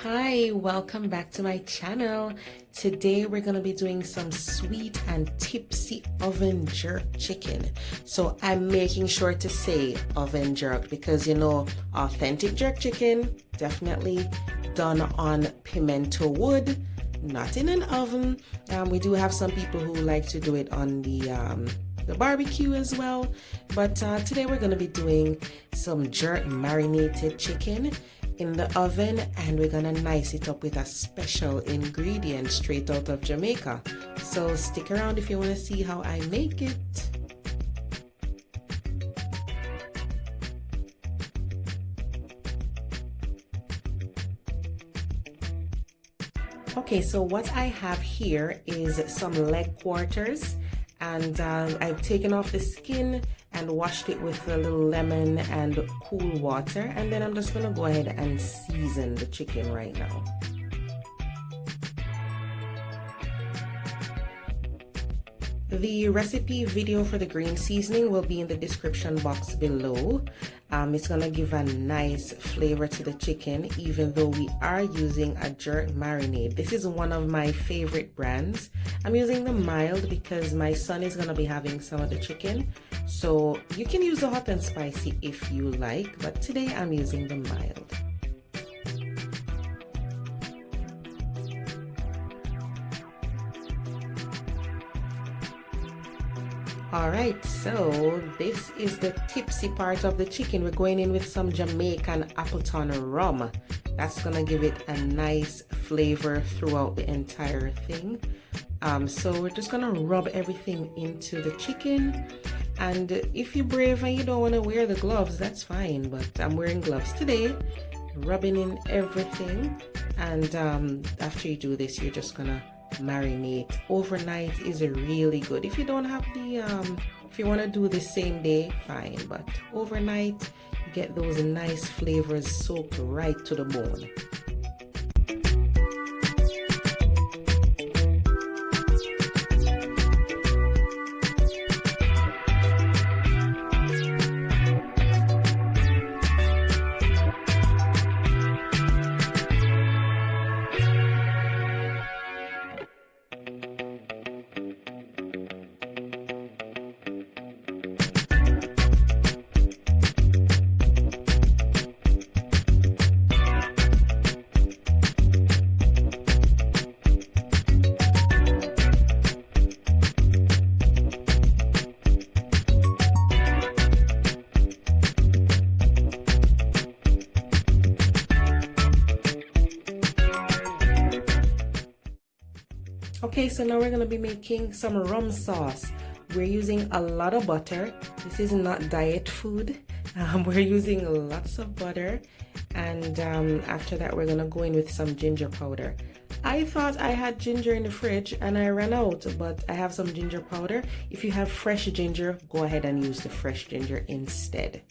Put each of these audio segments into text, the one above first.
Hi, welcome back to my channel. Today we're going to be doing some sweet and tipsy oven jerk chicken. So I'm making sure to say oven jerk because authentic jerk chicken definitely done on pimento wood, not in an oven. We do have some people who like to do it on the barbecue as well, but today we're going to be doing some jerk marinated chicken in the oven, and we're gonna nice it up with a special ingredient straight out of Jamaica. So stick around if you want to see how I make it. Okay, so what I have here is some leg quarters, and I've taken off the skin and washed it with a little lemon and cool water, and then I'm just gonna go ahead and season the chicken right now. The recipe video for the green seasoning will be in the description box below. It's gonna give a nice flavor to the chicken, even though we are using a jerk marinade. This is one of my favorite brands. I'm using the mild because my son is gonna be having some of the chicken. So you can use the hot and spicy if you like, but today I'm using the mild. Alright, so this is the tipsy part of the chicken. We're going in with some Jamaican Appleton rum. That's gonna give it a nice flavor throughout the entire thing. So we're just gonna rub everything into the chicken. And if you're brave and you don't want to wear the gloves, that's fine, but I'm wearing gloves today, rubbing in everything. And after you do this, you're just gonna marinate. Overnight is really good. If you don't have if you want to do the same day, fine, but overnight you get those nice flavors soaked right to the bone. Okay, so now we're going to be making some rum sauce. We're using a lot of butter. This is not diet food. We're using lots of butter, and after that we're going to go in with some ginger powder. I thought I had ginger in the fridge and I ran out, but I have some ginger powder. If you have fresh ginger, go ahead and use the fresh ginger instead.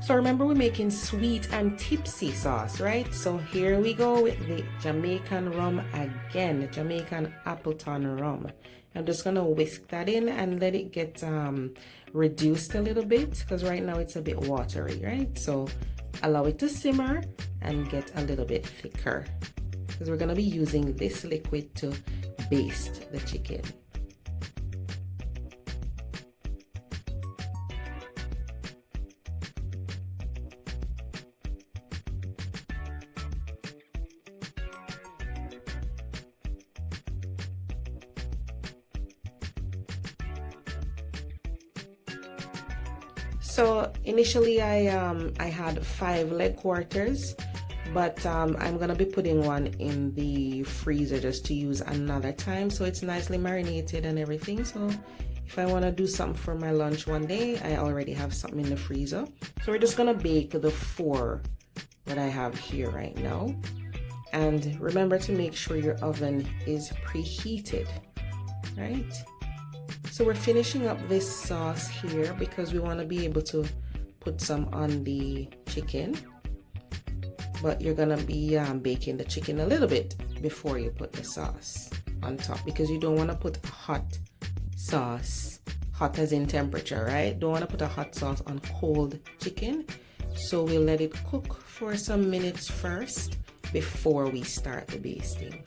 So remember, we're making sweet and tipsy sauce, right? So here we go with the Jamaican rum again, Jamaican Appleton rum. I'm just gonna whisk that in and let it get reduced a little bit, because right now it's a bit watery, right? So allow it to simmer and get a little bit thicker, because we're gonna be using this liquid to baste the chicken. So initially I had 5 leg quarters, but I'm gonna be putting one in the freezer just to use another time, so it's nicely marinated and everything. So if I want to do something for my lunch one day, I already have something in the freezer. So we're just gonna bake the 4 that I have here right now. And remember to make sure your oven is preheated, right? So we're finishing up this sauce here because we want to be able to put some on the chicken, but you're gonna be baking the chicken a little bit before you put the sauce on top, because you don't want to put a hot sauce, hot as in temperature, right? Don't want to put a hot sauce on cold chicken. So we'll let it cook for some minutes first before we start the basting.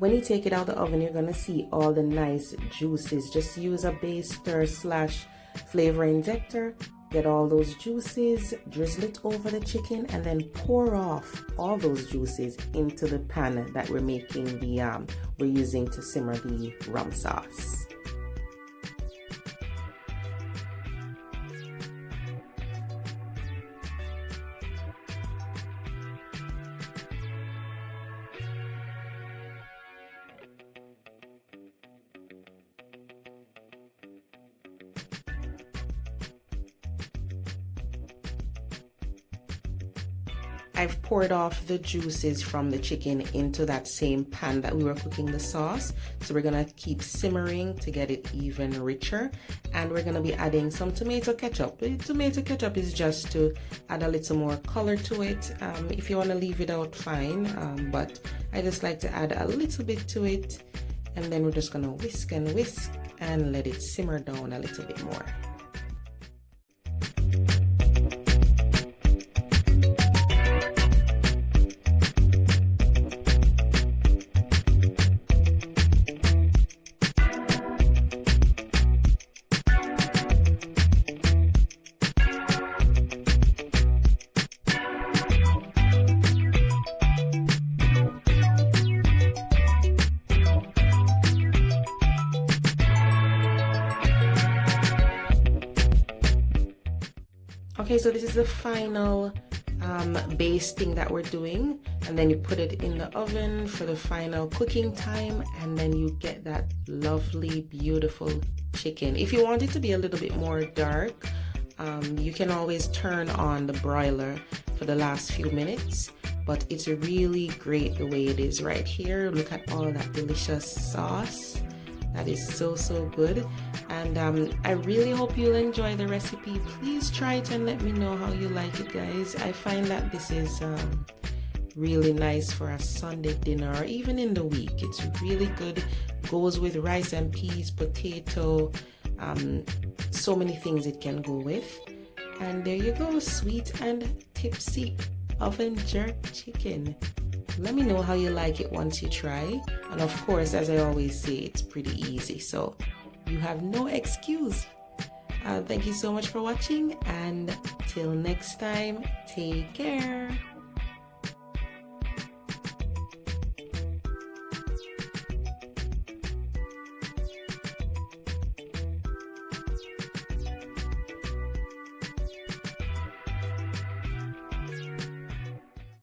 When you take it out of the oven, you're gonna see all the nice juices. Just use a baster / flavor injector, get all those juices, drizzle it over the chicken, and then pour off all those juices into the pan that we're making we're using to simmer the rum sauce. I've poured off the juices from the chicken into that same pan that we were cooking the sauce. So we're gonna keep simmering to get it even richer. And we're gonna be adding some tomato ketchup. The tomato ketchup is just to add a little more color to it. If you wanna leave it out, fine. But I just like to add a little bit to it. And then we're just gonna whisk and whisk and let it simmer down a little bit more. Okay, so this is the final basting that we're doing, and then you put it in the oven for the final cooking time, and then you get that lovely, beautiful chicken. If you want it to be a little bit more dark, you can always turn on the broiler for the last few minutes, but it's really great the way it is right here. Look at all that delicious sauce. That is so good, and I really hope you'll enjoy the recipe. Please try it and let me know how you like it, guys. I find that this is really nice for a Sunday dinner or even in the week. It's really good, goes with rice and peas, potato, so many things it can go with. And there you go, sweet and tipsy oven jerk chicken. Let me know how you like it once you try. And of course, as I always say, it's pretty easy, so you have no excuse. Thank you so much for watching, and till next time, take care.